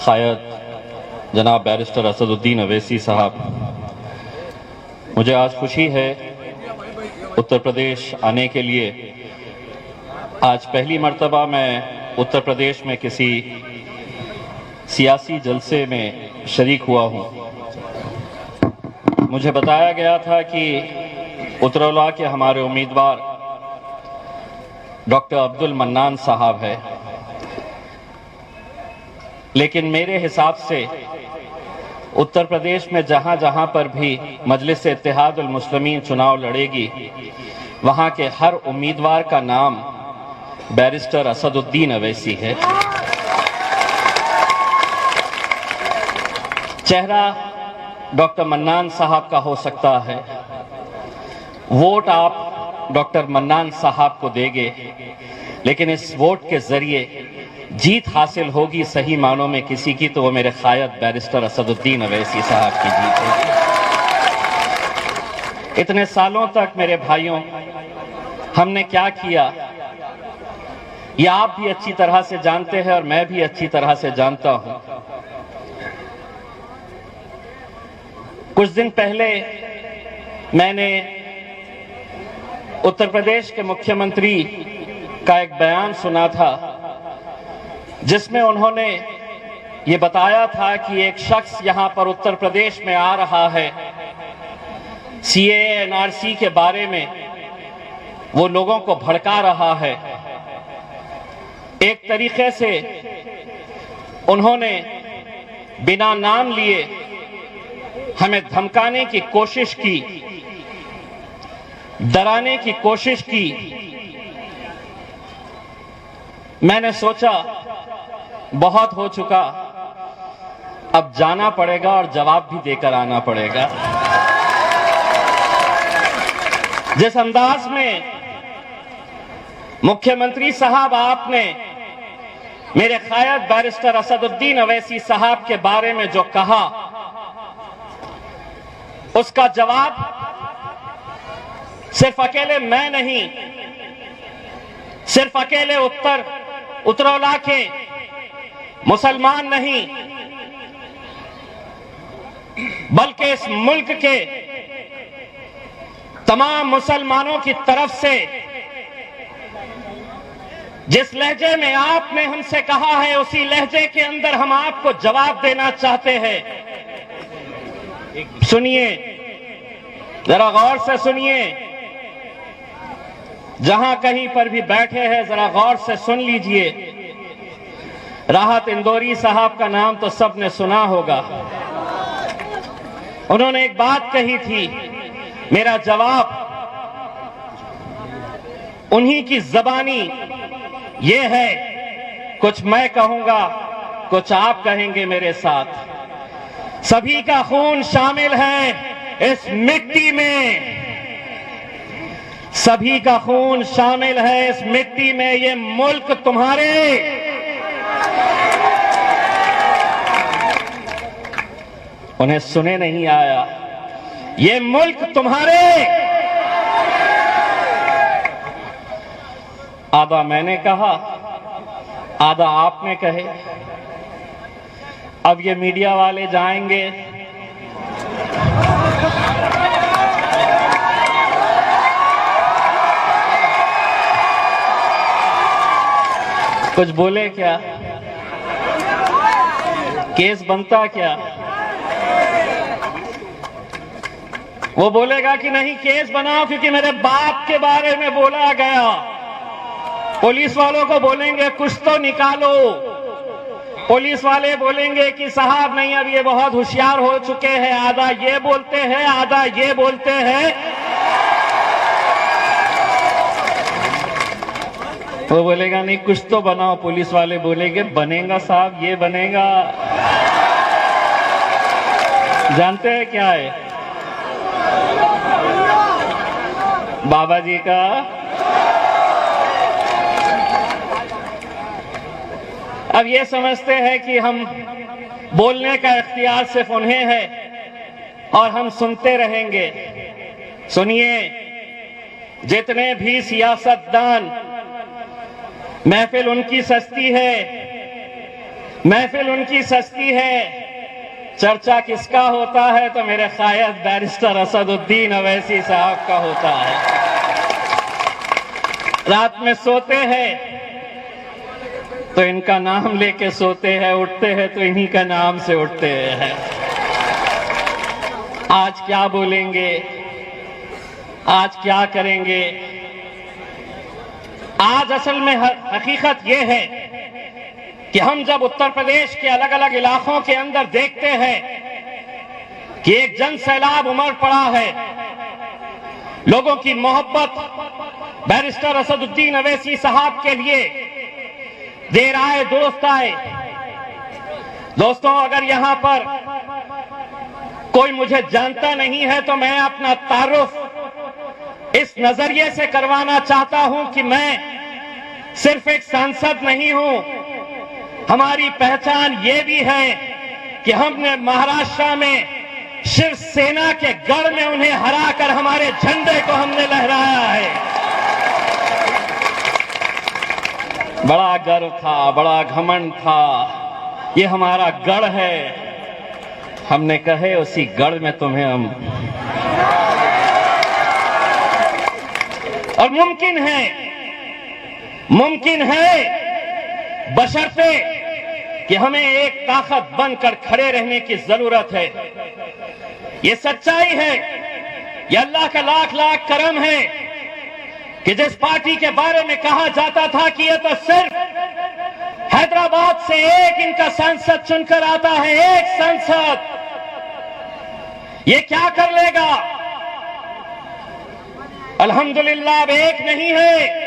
कायद जनाब बैरिस्टर असदुद्दीन अवैसी साहब, मुझे आज खुशी है उत्तर प्रदेश आने के लिए। आज पहली मर्तबा मैं उत्तर प्रदेश में किसी सियासी जलसे में शरीक हुआ हूँ। मुझे बताया गया था कि उतरौला के हमारे उम्मीदवार डॉक्टर अब्दुल मन्नान साहब है, लेकिन मेरे हिसाब से उत्तर प्रदेश में जहां जहां पर भी मजलिस इत्तेहादुल मुस्लिमीन चुनाव लड़ेगी, वहां के हर उम्मीदवार का नाम बैरिस्टर असदुद्दीन अवैसी है। चेहरा डॉक्टर मन्नान साहब का हो सकता है, वोट आप डॉक्टर मन्नान साहब को देंगे, लेकिन इस वोट के जरिए जीत हासिल होगी सही मानों में किसी की, तो वो मेरे कायद बैरिस्टर असदुद्दीन अवैसी साहब की जीत होगी। इतने सालों तक मेरे भाइयों हमने क्या किया, ये आप भी अच्छी तरह से जानते हैं और मैं भी अच्छी तरह से जानता हूं। कुछ दिन पहले मैंने उत्तर प्रदेश के मुख्यमंत्री का एक बयान सुना था, जिसमें उन्होंने ये बताया था कि एक शख्स यहां पर उत्तर प्रदेश में आ रहा है, सीएए एनआरसी के बारे में वो लोगों को भड़का रहा है। एक तरीके से उन्होंने बिना नाम लिए हमें धमकाने की कोशिश की, डराने की कोशिश की। मैंने सोचा बहुत हो चुका, अब जाना पड़ेगा और जवाब भी देकर आना पड़ेगा। जिस अंदाज में मुख्यमंत्री साहब आपने मेरे कायद बैरिस्टर असदुद्दीन अवैसी साहब के बारे में जो कहा, उसका जवाब सिर्फ अकेले मैं नहीं, सिर्फ अकेले उतरौला के मुसलमान नहीं, बल्कि इस मुल्क के तमाम मुसलमानों की तरफ से जिस लहजे में आपने हमसे कहा है, उसी लहजे के अंदर हम आपको जवाब देना चाहते हैं। सुनिए, जरा गौर से सुनिए, जहां कहीं पर भी बैठे हैं जरा गौर से सुन लीजिए। राहत इंदौरी साहब का नाम तो सबने सुना होगा। उन्होंने एक बात कही थी, मेरा जवाब उन्हीं की जबानी ये है, कुछ मैं कहूंगा कुछ आप कहेंगे मेरे साथ। सभी का खून शामिल है इस मिट्टी में, सभी का खून शामिल है इस मिट्टी में। ये मुल्क तुम्हारे, उन्हें सुने नहीं आया, ये मुल्क तुम्हारे। आधा मैंने कहा, आधा आपने कहे। अब ये मीडिया वाले जाएंगे, कुछ बोले क्या, केस बनता क्या? वो बोलेगा कि नहीं केस बनाओ क्योंकि मेरे बाप के बारे में बोला गया। पुलिस वालों को बोलेंगे कुछ तो निकालो, पुलिस वाले बोलेंगे कि साहब नहीं, अब ये बहुत होशियार हो चुके हैं, आधा ये बोलते हैं आधा ये बोलते हैं। वो बोलेगा नहीं कुछ तो बनाओ, पुलिस वाले बोलेंगे बनेगा साहब, ये बनेगा। जानते हैं क्या है बाबा जी का? अब ये समझते हैं कि हम बोलने का इख्तियार सिर्फ उन्हें है और हम सुनते रहेंगे। सुनिए, जितने भी सियासतदान, महफिल उनकी सस्ती है, महफिल उनकी सस्ती है, चर्चा किसका होता है तो मेरे शायद बैरिस्टर असदुद्दीन अवैसी साहब का होता है। रात में सोते हैं तो इनका नाम लेके सोते हैं, उठते हैं तो इन्हीं का नाम से उठते हैं। आज क्या बोलेंगे, आज क्या करेंगे? आज असल में हकीकत यह है कि हम जब उत्तर प्रदेश के अलग अलग इलाकों के अंदर देखते हैं कि एक जन सैलाब उमड़ पड़ा है, लोगों की मोहब्बत बैरिस्टर असदुद्दीन अवैसी साहब के लिए देर आए दुरुस्त आए। दोस्तों, अगर यहां पर कोई मुझे जानता नहीं है तो मैं अपना तारुफ इस नजरिए से करवाना चाहता हूं कि मैं सिर्फ एक सांसद नहीं हूं, हमारी पहचान ये भी है कि हमने महाराष्ट्र में शिवसेना के गढ़ में उन्हें हराकर हमारे झंडे को हमने लहराया है। बड़ा गर्व था, बड़ा घमंड था, ये हमारा गढ़ है। हमने कहे उसी गढ़ में तुम्हें हम, और मुमकिन है बशर्ते कि हमें एक ताकत बनकर खड़े रहने की जरूरत है। ये सच्चाई है, ये अल्लाह का लाख लाख करम है कि जिस पार्टी के बारे में कहा जाता था कि ये तो सिर्फ हैदराबाद से एक इनका सांसद चुनकर आता है, एक सांसद, ये क्या कर लेगा? अल्हम्दुलिल्लाह अब एक नहीं है।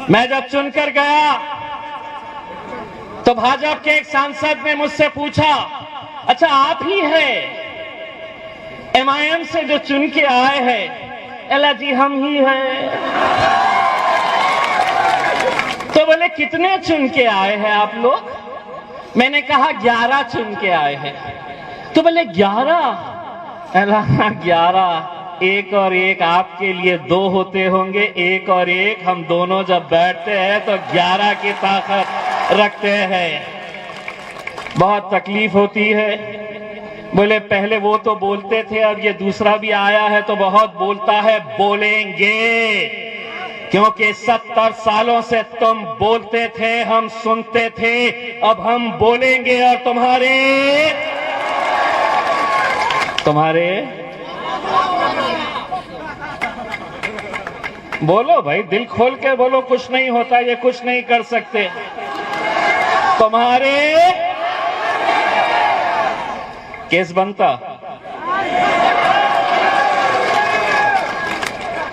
मैं जब चुनकर गया तो भाजपा के एक सांसद ने मुझसे पूछा, अच्छा आप ही है MIM से जो चुन के आए हैं? अल्लाह जी हम ही हैं। तो बोले कितने चुन के आए हैं आप लोग? मैंने कहा 11 चुन के आए हैं। तो बोले 11? अल्लाह 11, एक और एक आपके लिए 2 होते होंगे, एक और एक हम दोनों जब बैठते हैं तो 11 की ताकत रखते हैं। बहुत तकलीफ होती है। बोले पहले वो तो बोलते थे, अब ये दूसरा भी आया है तो बहुत बोलता है। बोलेंगे, क्योंकि 70 सालों से तुम बोलते थे, हम सुनते थे, अब हम बोलेंगे और तुम्हारे बोलो भाई, दिल खोल के बोलो, कुछ नहीं होता, ये कुछ नहीं कर सकते। तुम्हारे केस बनता,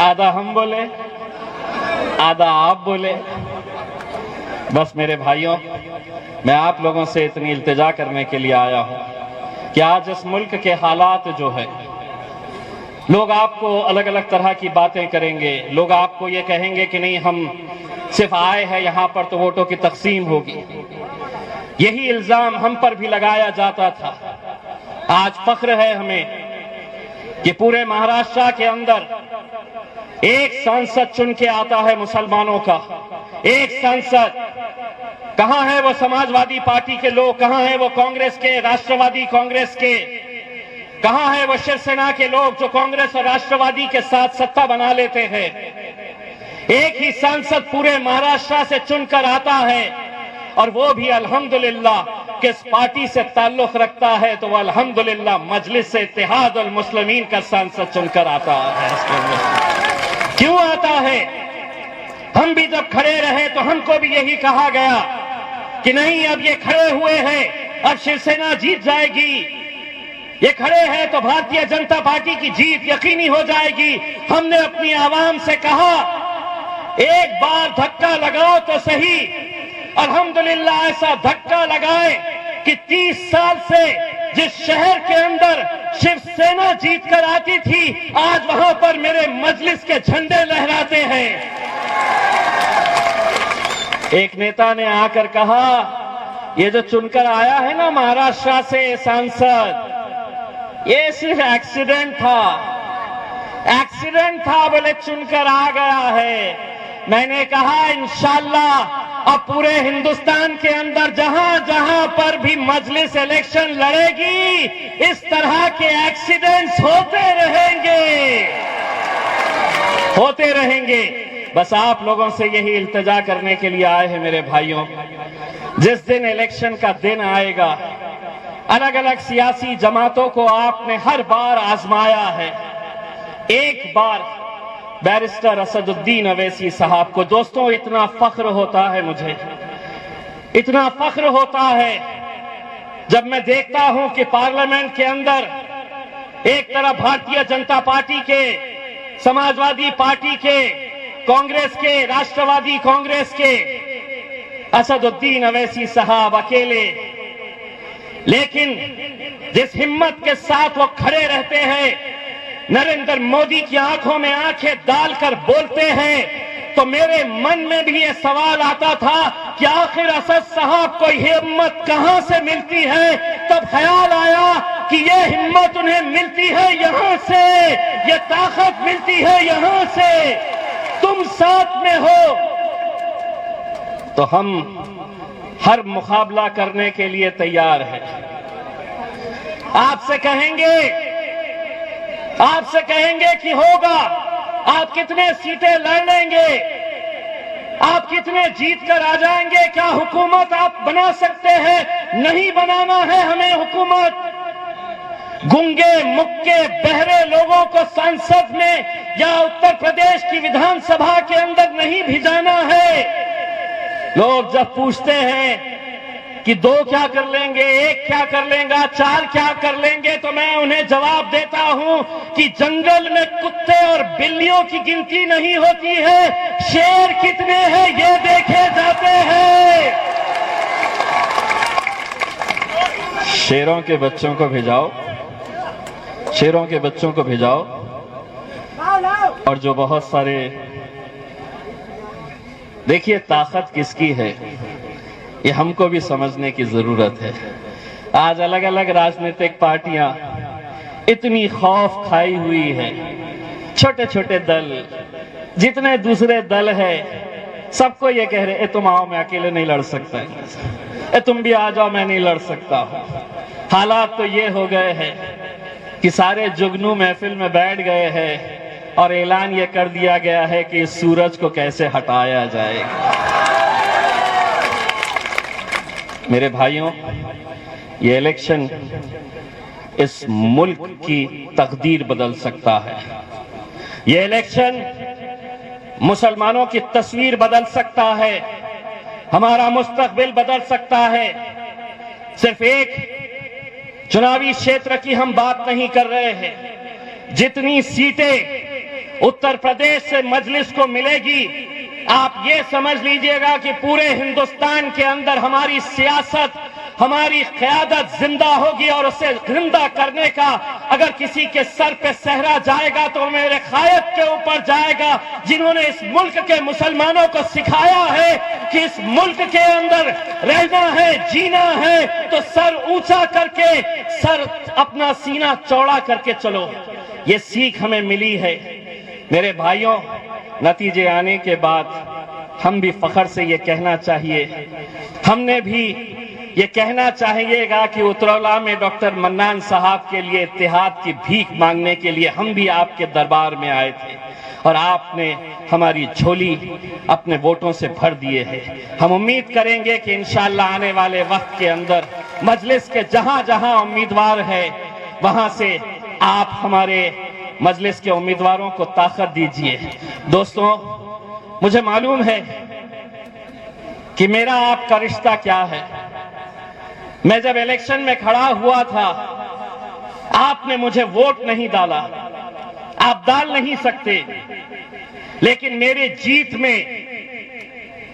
आधा हम बोले, आधा आप बोले। बस मेरे भाइयों, मैं आप लोगों से इतनी इल्तिजा करने के लिए आया हूं कि आज इस मुल्क के हालात जो है, लोग आपको अलग अलग तरह की बातें करेंगे। लोग आपको ये कहेंगे कि नहीं हम सिर्फ आए हैं यहां पर तो वोटों की तकसीम होगी। यही इल्जाम हम पर भी लगाया जाता था। आज फख्र है हमें कि पूरे महाराष्ट्र के अंदर एक सांसद चुन के आता है मुसलमानों का, एक सांसद। कहां है वो समाजवादी पार्टी के लोग, कहां है वो कांग्रेस के, राष्ट्रवादी कांग्रेस के, कहां है वो शिवसेना के लोग जो कांग्रेस और राष्ट्रवादी के साथ सत्ता बना लेते हैं? एक ही सांसद पूरे महाराष्ट्र से चुनकर आता है, और वो भी अल्हम्दुलिल्लाह किस पार्टी से ताल्लुक रखता है तो वो अल्हम्दुलिल्लाह मजलिस इत्तेहाद अल मुस्लिमीन का सांसद चुनकर आता है। क्यों आता है? हम भी जब खड़े रहे तो हमको भी यही कहा गया कि नहीं, अब ये खड़े हुए हैं, अब शिवसेना जीत जाएगी, ये खड़े हैं तो भारतीय जनता पार्टी की जीत यकीनी हो जाएगी। हमने अपनी आवाम से कहा, एक बार धक्का लगाओ तो सही। अल्हम्दुलिल्लाह ऐसा धक्का लगाए कि 30 साल से जिस शहर के अंदर शिवसेना जीत कर आती थी, आज वहां पर मेरे मजलिस के झंडे लहराते हैं। एक नेता ने आकर कहा, ये जो चुनकर आया है ना महाराष्ट्र से सांसद, ये सिर्फ एक्सीडेंट था, बोले चुनकर आ गया है। मैंने कहा इंशाअल्लाह अब पूरे हिंदुस्तान के अंदर जहां जहां पर भी मजलिस इलेक्शन लड़ेगी, इस तरह के एक्सीडेंट्स होते रहेंगे। बस आप लोगों से यही इल्तिजा करने के लिए आए हैं मेरे भाइयों, जिस दिन इलेक्शन का दिन आएगा, अलग अलग सियासी जमातों को आपने हर बार आजमाया है। एक बार बैरिस्टर असदुद्दीन अवैसी साहब को, दोस्तों इतना फख्र होता है, मुझे इतना फख्र होता है जब मैं देखता हूं कि पार्लियामेंट के अंदर एक तरफ भारतीय जनता पार्टी के, समाजवादी पार्टी के, कांग्रेस के, राष्ट्रवादी कांग्रेस के असदुद्दीन अवैसी साहब अकेले, लेकिन जिस हिम्मत के साथ वो खड़े रहते हैं, नरेंद्र मोदी की आंखों में आंखें डालकर बोलते हैं, तो मेरे मन में भी ये सवाल आता था कि आखिर असद साहब को हिम्मत कहां से मिलती है। तब ख्याल आया कि ये हिम्मत उन्हें मिलती है यहां से, ये ताकत मिलती है यहां से। तुम साथ में हो तो हम हर मुकाबला करने के लिए तैयार हैं। आपसे कहेंगे कि होगा, आप कितने सीटें लड़ लेंगे, आप कितने जीत कर आ जाएंगे, क्या हुकूमत आप बना सकते हैं? नहीं बनाना है हमें हुकूमत। गूंगे मुक्के बहरे लोगों को संसद में या उत्तर प्रदेश की विधानसभा के अंदर नहीं भिजाना है। लोग जब पूछते हैं कि 2 क्या कर लेंगे, 1 क्या कर लेगा, 4 क्या कर लेंगे, तो मैं उन्हें जवाब देता हूं कि जंगल में कुत्ते और बिल्लियों की गिनती नहीं होती है, शेर कितने हैं ये देखे जाते हैं। शेरों के बच्चों को भिजाओ, शेरों के बच्चों को भिजाओ, और जो बहुत सारे, देखिए ताकत किसकी है ये हमको भी समझने की जरूरत है। आज अलग अलग राजनीतिक पार्टियां इतनी खौफ खाई हुई है, छोटे छोटे दल, जितने दूसरे दल है, सबको ये कह रहे तुम आओ, मैं अकेले नहीं लड़ सकता, तुम भी आ जाओ, मैं नहीं लड़ सकता हूं। हालात तो ये हो गए हैं कि सारे जुगनू महफिल में बैठ गए हैं और ऐलान ये कर दिया गया है कि इस सूरज को कैसे हटाया जाएगा। मेरे भाइयों, ये इलेक्शन इस मुल्क की तकदीर बदल सकता है। ये इलेक्शन मुसलमानों की तस्वीर बदल सकता है, हमारा मुस्तकबिल बदल सकता है। सिर्फ एक चुनावी क्षेत्र की हम बात नहीं कर रहे हैं, जितनी सीटें उत्तर प्रदेश से मजलिस को मिलेगी, आप ये समझ लीजिएगा कि पूरे हिंदुस्तान के अंदर हमारी सियासत, हमारी क़यादत जिंदा होगी। और उसे जिंदा करने का अगर किसी के सर पे सहरा जाएगा तो मेरे कायद के ऊपर जाएगा, जिन्होंने इस मुल्क के मुसलमानों को सिखाया है कि इस मुल्क के अंदर रहना है, जीना है, तो सर ऊंचा करके, सर अपना सीना चौड़ा करके चलो। ये सीख हमें मिली है। मेरे भाइयों, नतीजे आने के बाद हम भी फख्र से ये कहना चाहिए, हमने भी ये कहना चाहिएगा कि उतरौला में डॉक्टर मन्नान साहब के लिए इत्तेहाद की भीख मांगने के लिए हम भी आपके दरबार में आए थे और आपने हमारी झोली अपने वोटों से भर दिए हैं। हम उम्मीद करेंगे कि इंशाअल्लाह आने वाले वक्त के अंदर मजलिस के जहां जहां उम्मीदवार है, वहां से आप हमारे मजलिस के उम्मीदवारों को ताकत दीजिए। दोस्तों, मुझे मालूम है कि मेरा आपका रिश्ता क्या है। मैं जब इलेक्शन में खड़ा हुआ था, आपने मुझे वोट नहीं डाला, आप डाल नहीं सकते, लेकिन मेरे जीत में,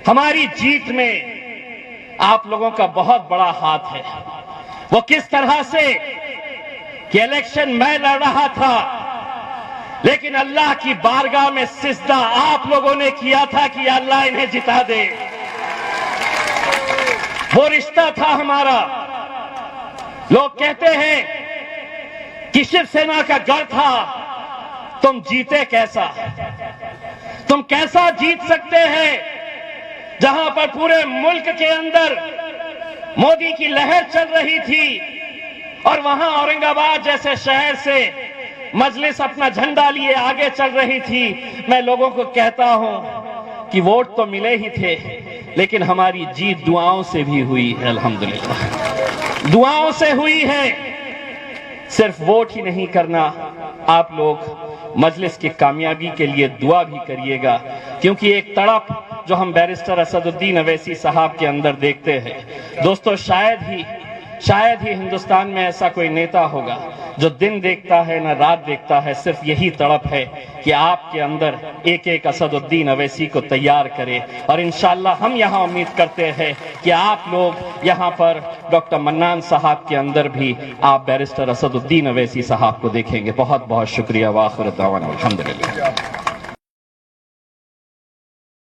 हमारी जीत में आप लोगों का बहुत बड़ा हाथ है। वो किस तरह से कि इलेक्शन मैं लड़ रहा था, लेकिन अल्लाह की बारगाह में सिजदा आप लोगों ने किया था कि अल्लाह इन्हें जिता दे। वो रिश्ता था हमारा। लोग कहते हैं कि शिवसेना का गढ़ था, तुम जीते कैसा, तुम कैसा जीत सकते हैं? जहां पर पूरे मुल्क के अंदर मोदी की लहर चल रही थी और वहां औरंगाबाद जैसे शहर से मजलिस अपना झंडा लिए आगे चल रही थी, मैं लोगों को कहता हूं कि वोट तो मिले ही थे, लेकिन हमारी जीत दुआओं से भी हुई है। अल्हम्दुलिल्लाह दुआओं से हुई है। सिर्फ वोट ही नहीं करना, आप लोग मजलिस की कामयाबी के लिए दुआ भी करिएगा, क्योंकि एक तड़प जो हम बैरिस्टर असदुद्दीन अवैसी साहब के अंदर देखते हैं दोस्तों, शायद ही हिंदुस्तान में ऐसा कोई नेता होगा जो दिन देखता है ना रात देखता है। सिर्फ यही तड़प है कि आपके अंदर एक एक असदुद्दीन अवैसी को तैयार करे, और इंशाअल्लाह हम यहाँ उम्मीद करते हैं कि आप लोग यहाँ पर डॉक्टर मन्नान साहब के अंदर भी आप बैरिस्टर असदुद्दीन अवैसी साहब को देखेंगे। बहुत बहुत शुक्रिया। वाखिर दावाना अल्हम्दुलिल्लाह।